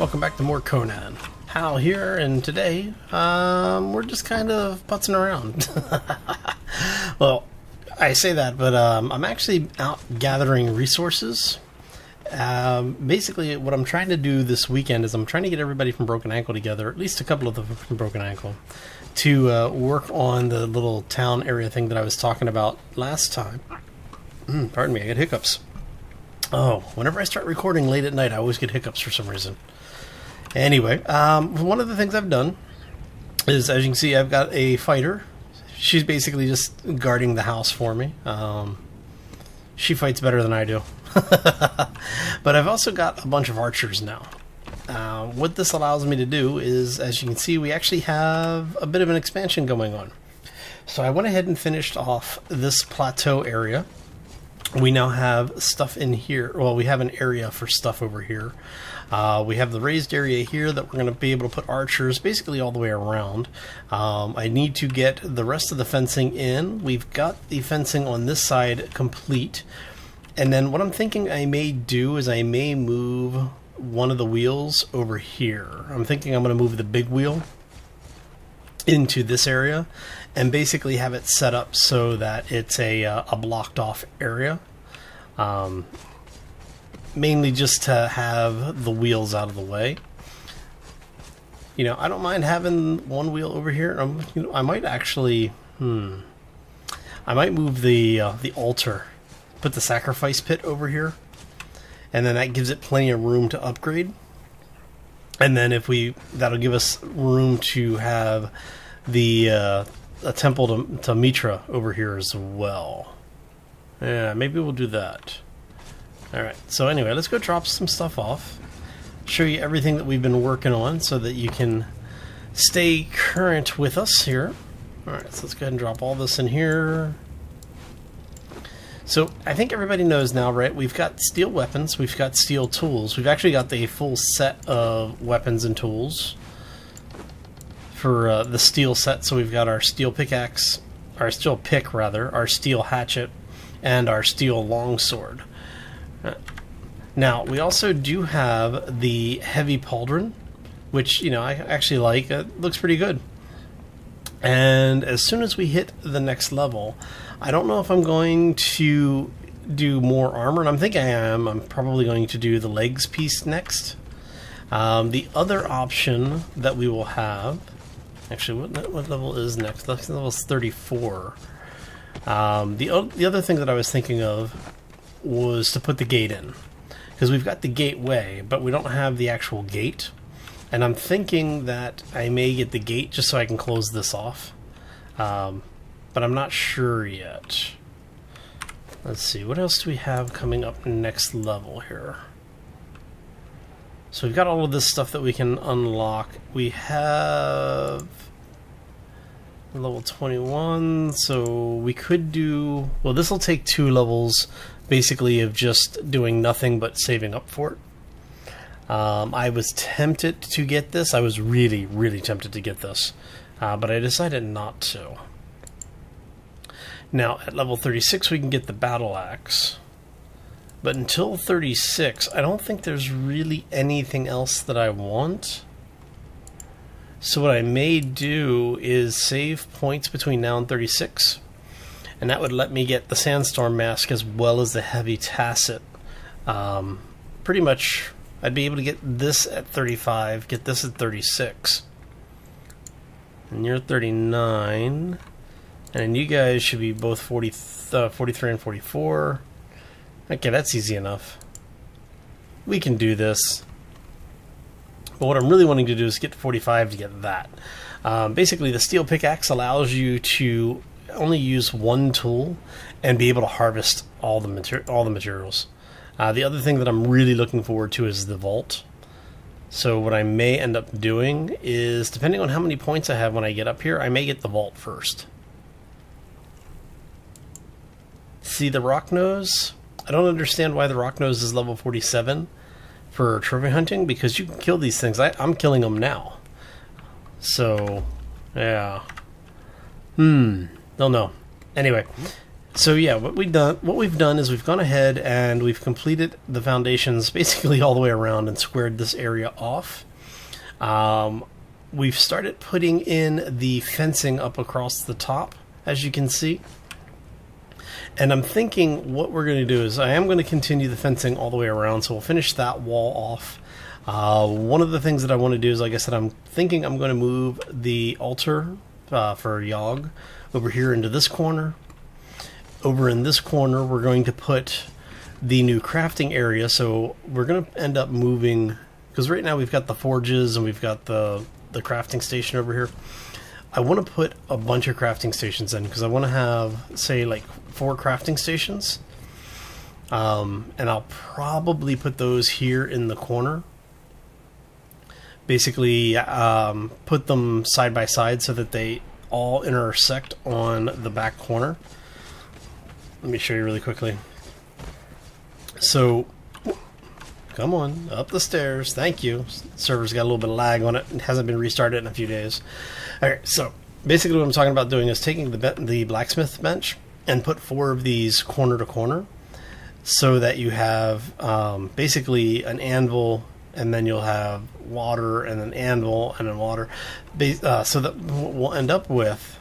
welcome back to more Conan. Hal here, and today, we're just kind of putzing around. Well, I say that, but I'm actually out gathering resources. Basically, what I'm trying to do this weekend is I'm trying to get everybody from Broken Ankle together, at least a couple of them from Broken Ankle, to work on the little town area thing that I was talking about last time. Pardon me, I get hiccups. Oh, whenever I start recording late at night, I always get hiccups for some reason. Anyway, one of the things I've done is, as you can see, I've got a fighter. She's basically just guarding the house for me. She fights better than I do. But I've also got a bunch of archers now. What this allows me to do is, as you can see, we actually have a bit of an expansion going on. So I went ahead and finished off this plateau area. We now have stuff in here. Well, we have an area for stuff over here. We have the raised area here that we're going to be able to put archers basically all the way around. I need to get the rest of the fencing in. We've got the fencing on this side complete. And then what I'm thinking I may do is I may move one of the wheels over here. I'm thinking I'm going to move the big wheel into this area and basically have it set up so that it's a blocked off area. Mainly just to have the wheels out of the way. You know, I don't mind having one wheel over here. I might actually, I might move the altar, put the sacrifice pit over here, and then that gives it plenty of room to upgrade. And then that'll give us room to have the a temple to Mitra over here as well. Yeah, maybe we'll do that. Alright, so anyway, let's go drop some stuff off. Show you everything that we've been working on so that you can stay current with us here. Alright, so let's go ahead and drop all this in here. So, I think everybody knows now, right? We've got steel weapons, we've got steel tools. We've actually got the full set of weapons and tools for the steel set. So we've got our steel pickaxe, our steel pick rather, our steel hatchet, and our steel longsword. Now, we also do have the heavy pauldron, which, you know, I actually like. It looks pretty good. And as soon as we hit the next level, I don't know if I'm going to do more armor, and I'm thinking I am. I'm probably going to do the legs piece next. The other option that we will have... Actually, what level is next? Level is 34. The other thing that I was thinking of was to put the gate in, because we've got the gateway, but we don't have the actual gate. And I'm thinking that I may get the gate just so I can close this off, but I'm not sure yet. Let's see, what else do we have coming up next level here? So we've got all of this stuff that we can unlock. We have level 21, so we could do... Well, this will take 2 levels, basically, of just doing nothing but saving up for it. I was tempted to get this. I was really, really tempted to get this, but I decided not to. Now, at level 36, we can get the battle axe. But until 36, I don't think there's really anything else that I want. So what I may do is save points between now and 36. And that would let me get the Sandstorm Mask as well as the Heavy Tacet. Pretty much, I'd be able to get this at 35, get this at 36. And you're 39. And you guys should be both 43 and 44. Okay, that's easy enough. We can do this. But what I'm really wanting to do is get to 45 to get that. Basically, the steel pickaxe allows you to only use one tool and be able to harvest all the materials. The other thing that I'm really looking forward to is the vault. So what I may end up doing is, depending on how many points I have when I get up here, I may get the vault first. See the rock nose? I don't understand why the rock nose is level 47 for trophy hunting, because you can kill these things. I'm killing them now. So, yeah. Don't know. Anyway, So yeah, what we've done is we've gone ahead and we've completed the foundations basically all the way around and squared this area off. We've started putting in the fencing up across the top, as you can see. And I'm thinking what we're going to do is I am going to continue the fencing all the way around, so we'll finish that wall off. One of the things that I want to do is, like I said, I'm thinking I'm going to move the altar for Yogg over here into this corner. Over in this corner, we're going to put the new crafting area, so we're going to end up moving, because right now we've got the forges and we've got the crafting station over here. I want to put a bunch of crafting stations in, because I want to have, say, like 4 crafting stations. And I'll probably put those here in the corner. Basically, put them side by side so that they all intersect on the back corner. Let me show you really quickly. So, come on, up the stairs. Thank you. Server's got a little bit of lag on it. It hasn't been restarted in a few days. Alright, so basically what I'm talking about doing is taking the blacksmith bench and put 4 of these corner to corner, so that you have basically an anvil, and then you'll have water, and then anvil, and then water. So that what we'll end up with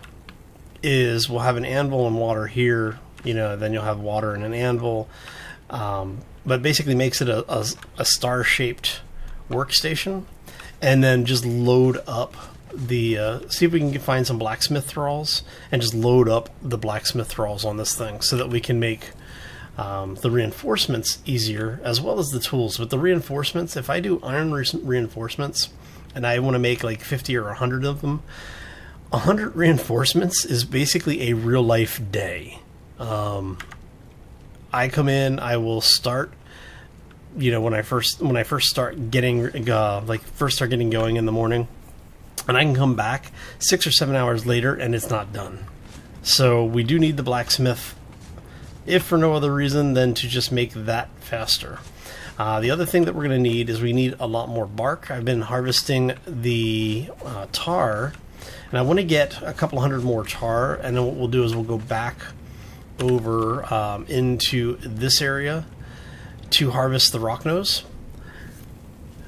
is we'll have an anvil and water here, then you'll have water and an anvil. But basically makes it a star-shaped workstation, and then just load up the see if we can find some blacksmith thralls and just load up the blacksmith thralls on this thing, so that we can make the reinforcements easier, as well as the tools. But the reinforcements, if I do iron reinforcements and I want to make like 50 or 100 of them, 100 reinforcements is basically a real life day. I come in, I will start, when I first start getting going in the morning, and I can come back 6 or 7 hours later and it's not done. So we do need the blacksmith, if for no other reason than to just make that faster. The other thing that we're going to need is we need a lot more bark. I've been harvesting the tar, and I want to get a couple hundred more tar, and then what we'll do is we'll go back over into this area to harvest the rock nose.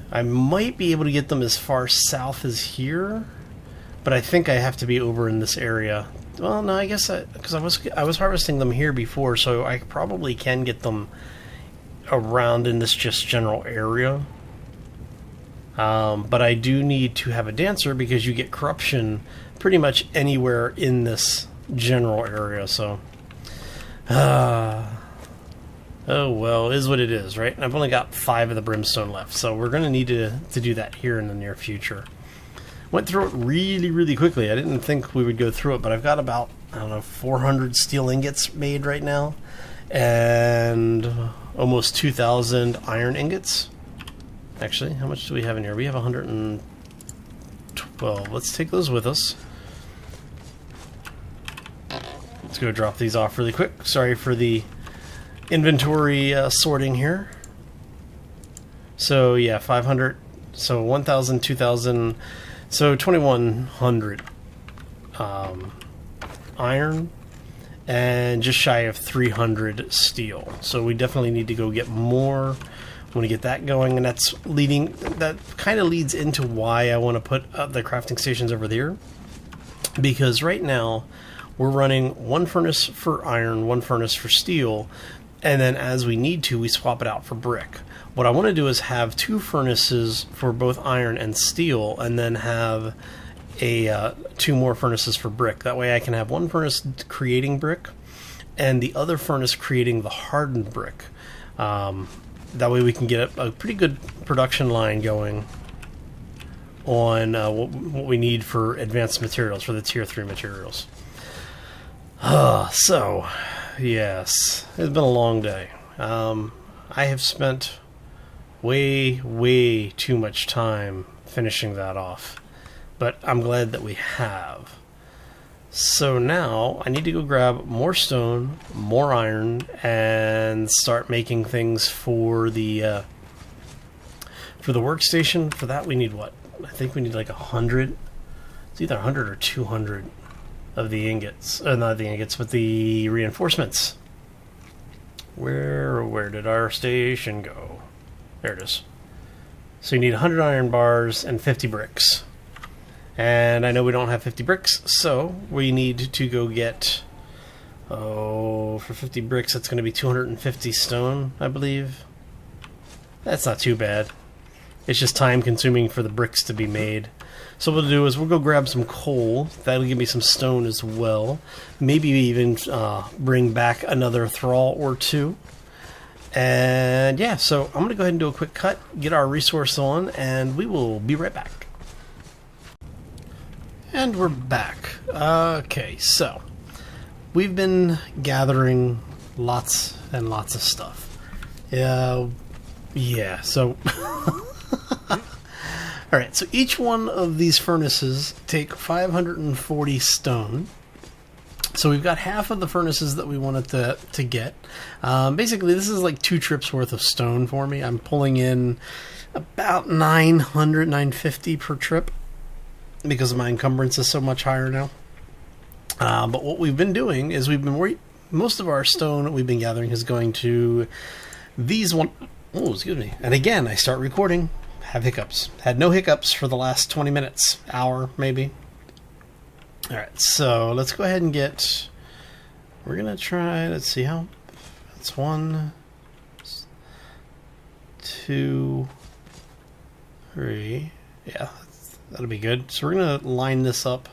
I might be able to get them as far south as here, but I think I have to be over in this area. Well, no, I guess because I was harvesting them here before, so I probably can get them around in this just general area. But I do need to have a dancer, because you get corruption pretty much anywhere in this general area. So, oh well, is what it is, right? And I've only got 5 of the brimstone left, so we're going to need to do that here in the near future. Went through it really, really quickly. I didn't think we would go through it, but I've got about, 400 steel ingots made right now, and almost 2,000 iron ingots. Actually, how much do we have in here? We have 112. Let's take those with us. Let's go drop these off really quick. Sorry for the inventory sorting here. So yeah, 500, so 1,000, 2,000, so 2,100 iron, and just shy of 300 steel. So we definitely need to go get more. I want to get that going, and that kind of leads into why I want to put the crafting stations over there, because right now we're running 1 furnace for iron, 1 furnace for steel, and then as we need to, we swap it out for brick. What I want to do is have 2 furnaces for both iron and steel, and then have 2 more furnaces for brick. That way I can have 1 furnace creating brick and the other furnace creating the hardened brick. That way we can get a pretty good production line going on what we need for advanced materials, for the tier 3 materials. So, yes, it's been a long day. I have spent way too much time finishing that off, but I'm glad that we have. So now I need to go grab more stone, more iron, and start making things for the workstation. For that we need what? I think we need like 100. It's either 100 or 200 of the ingots. Not the ingots, but the reinforcements. Where did our station go? There it is. So you need 100 iron bars and 50 bricks. And I know we don't have 50 bricks, so we need to go get... Oh, for 50 bricks, that's going to be 250 stone, I believe. That's not too bad. It's just time consuming for the bricks to be made. So what we'll do is we'll go grab some coal. That'll give me some stone as well. Maybe even bring back another thrall or two. And yeah, so I'm going to go ahead and do a quick cut, get our resource on, and we will be right back. And we're back. Okay, so we've been gathering lots and lots of stuff. Yeah, so... Alright, so each one of these furnaces take 540 stone. So we've got half of the furnaces that we wanted to get. Basically, this is like 2 trips worth of stone for me. I'm pulling in about 900, 950 per trip because my encumbrance is so much higher now. But what we've been doing is most of our stone we've been gathering is going to these one. Oh, excuse me. And again, I start recording. Have hiccups. Had no hiccups for the last 20 minutes. Hour, maybe. Alright, so let's go ahead and get... We're going to try... Let's see how... That's 1, 2, 3... Yeah, that'll be good. So we're going to line this up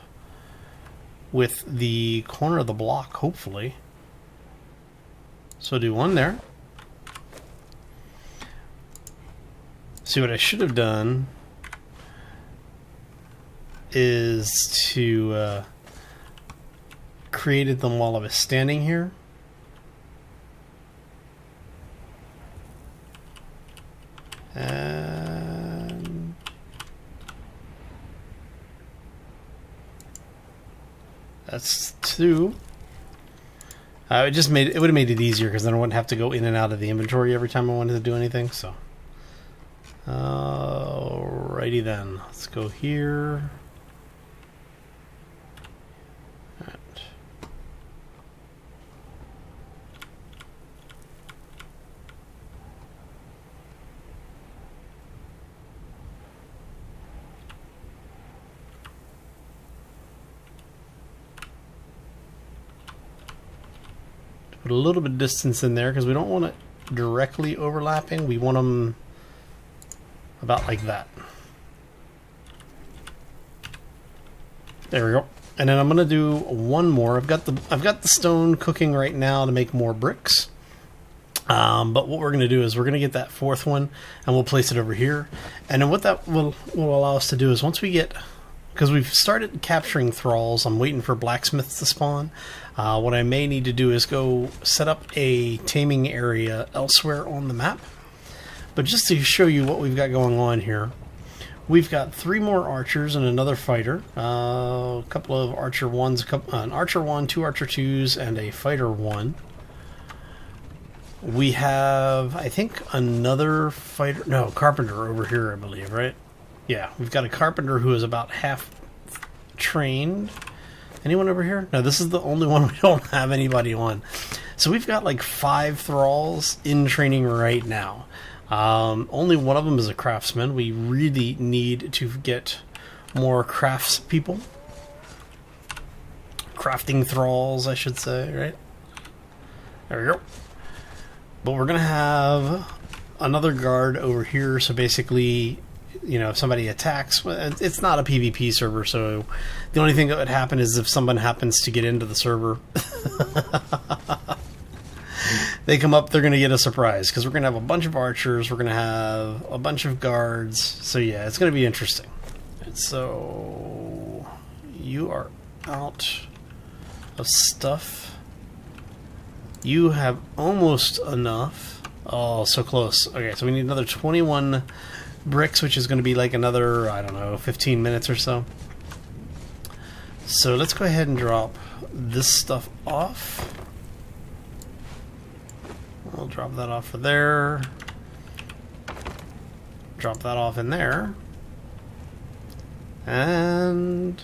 with the corner of the block, hopefully. So do 1 there. See, what I should have done is to created them while I was standing here. And that's 2. It would have made it easier because then I wouldn't have to go in and out of the inventory every time I wanted to do anything. So. Alrighty then, let's go here. Right. Put a little bit of distance in there because we don't want it directly overlapping. We want them about like that. There we go. And then I'm gonna do 1 more. I've got the stone cooking right now to make more bricks. But what we're gonna do is we're gonna get that 4th one and we'll place it over here. And then what that will allow us to do is once we get, because we've started capturing thralls, I'm waiting for blacksmiths to spawn. What I may need to do is go set up a taming area elsewhere on the map. But just to show you what we've got going on here, we've got 3 more archers and another fighter, a couple of archer 1s, an archer 1, 2 archer 2s, and a fighter 1. We have, I think, another fighter, no, carpenter over here, I believe, right? Yeah, we've got a carpenter who is about half trained. Anyone over here? No, this is the only one we don't have anybody on. So we've got like 5 thralls in training right now. Only one of them is a craftsman. We really need to get more crafts people. Crafting thralls, I should say, right? There we go. But we're going to have another guard over here, so basically, you know, if somebody attacks, it's not a PvP server, so the only thing that would happen is if someone happens to get into the server, they come up, they're going to get a surprise, because we're going to have a bunch of archers, we're going to have a bunch of guards, so yeah, it's going to be interesting. And so, you are out of stuff. You have almost enough. Oh, so close. Okay, so we need another 21 bricks, which is going to be like another, I don't know, 15 minutes or so. So let's go ahead and drop this stuff off. We'll drop that off of there. Drop that off in there. And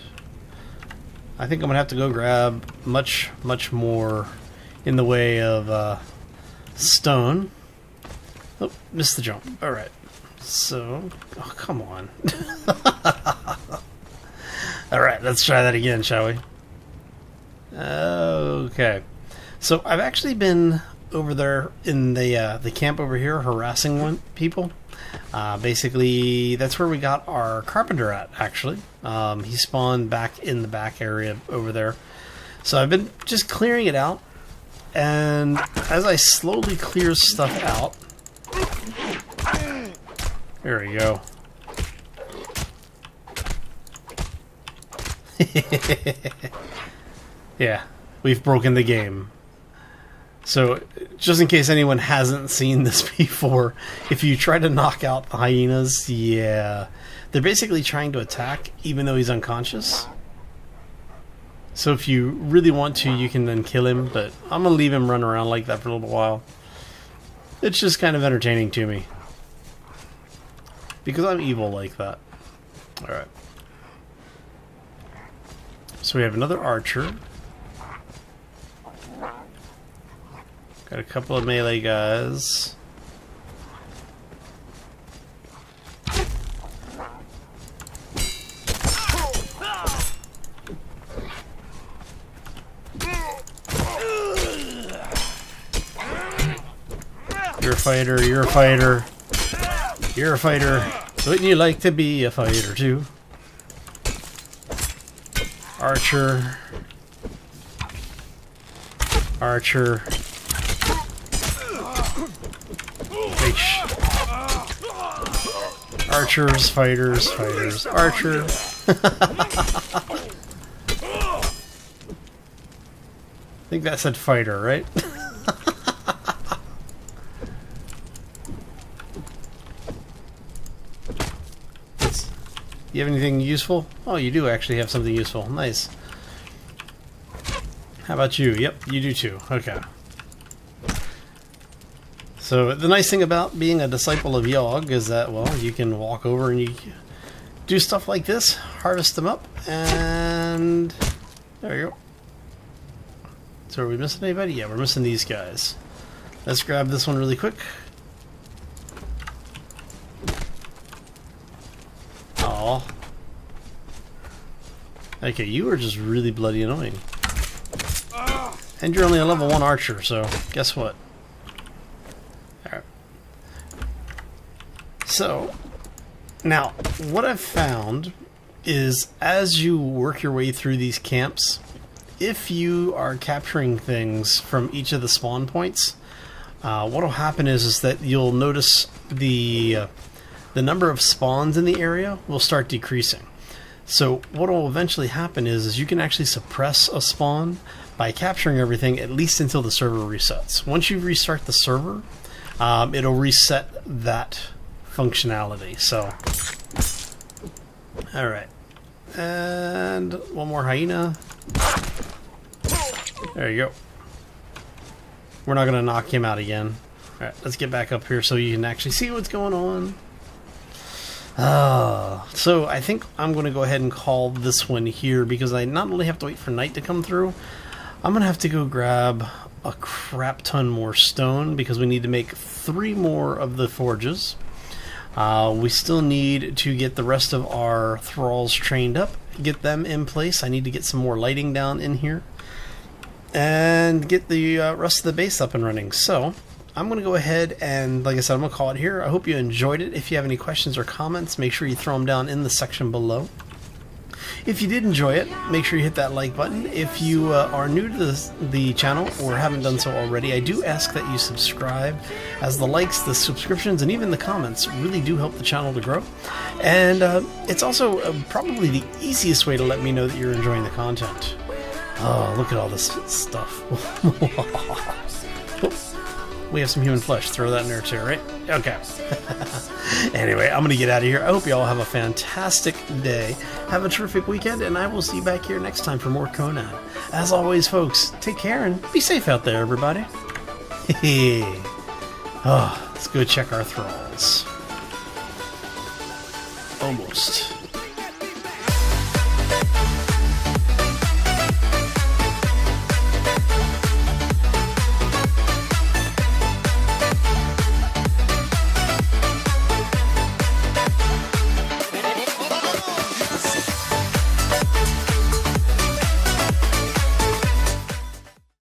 I think I'm gonna have to go grab much more in the way of stone. Oh, missed the jump. Alright. So, oh, come on. Alright, let's try that again, shall we? Okay. So, I've actually been over there in the camp over here harassing people. Basically, that's where we got our carpenter at, actually. He spawned back in the back area over there. So I've been just clearing it out, and as I slowly clear stuff out... There we go. Yeah, we've broken the game. So, just in case anyone hasn't seen this before, if you try to knock out the hyenas, yeah, they're basically trying to attack even though he's unconscious. So if you really want to, you can then kill him, but I'm going to leave him run around like that for a little while. It's just kind of entertaining to me. Because I'm evil like that. Alright. So we have another archer. Got a couple of melee guys. You're a fighter, you're a fighter. You're a fighter. Wouldn't you like to be a fighter too? Archer. Archer. Archers, fighters, fighters, archer. I think that said fighter, right? You have anything useful? Oh, you do actually have something useful. Nice. How about you? Yep, you do too. Okay. So the nice thing about being a disciple of Yogg is that, well, you can walk over and you do stuff like this, harvest them up, and there you go. So are we missing anybody? Yeah, we're missing these guys. Let's grab this one really quick. Aw. Okay, you are just really bloody annoying. And you're only a level 1 archer, so guess what? Alright. So, now, what I've found is as you work your way through these camps, if you are capturing things from each of the spawn points, what will happen is that you'll notice the number of spawns in the area will start decreasing. So what will eventually happen is you can actually suppress a spawn by capturing everything at least until the server resets. Once you restart the server, it'll reset that functionality. So, alright. And one more hyena. There you go. We're not going to knock him out again. Alright, let's get back up here so you can actually see what's going on. So I think I'm going to go ahead and call this one here because I not only have to wait for night to come through, I'm going to have to go grab a crap ton more stone because we need to make 3 more of the forges. We still need to get the rest of our thralls trained up, get them in place. I need to get some more lighting down in here and get the rest of the base up and running. So I'm going to go ahead and, like I said, I'm going to call it here. I hope you enjoyed it. If you have any questions or comments, make sure you throw them down in the section below. If you did enjoy it, make sure you hit that like button. If you are new to the channel or haven't done so already, I do ask that you subscribe, as the likes, the subscriptions, and even the comments really do help the channel to grow. And it's also probably the easiest way to let me know that you're enjoying the content. Oh, look at all this stuff. We have some human flesh. Throw that in there too, right? Okay. Anyway, I'm going to get out of here. I hope you all have a fantastic day. Have a terrific weekend, and I will see you back here next time for more Conan. As always, folks, take care and be safe out there, everybody. Oh, let's go check our thralls. Almost.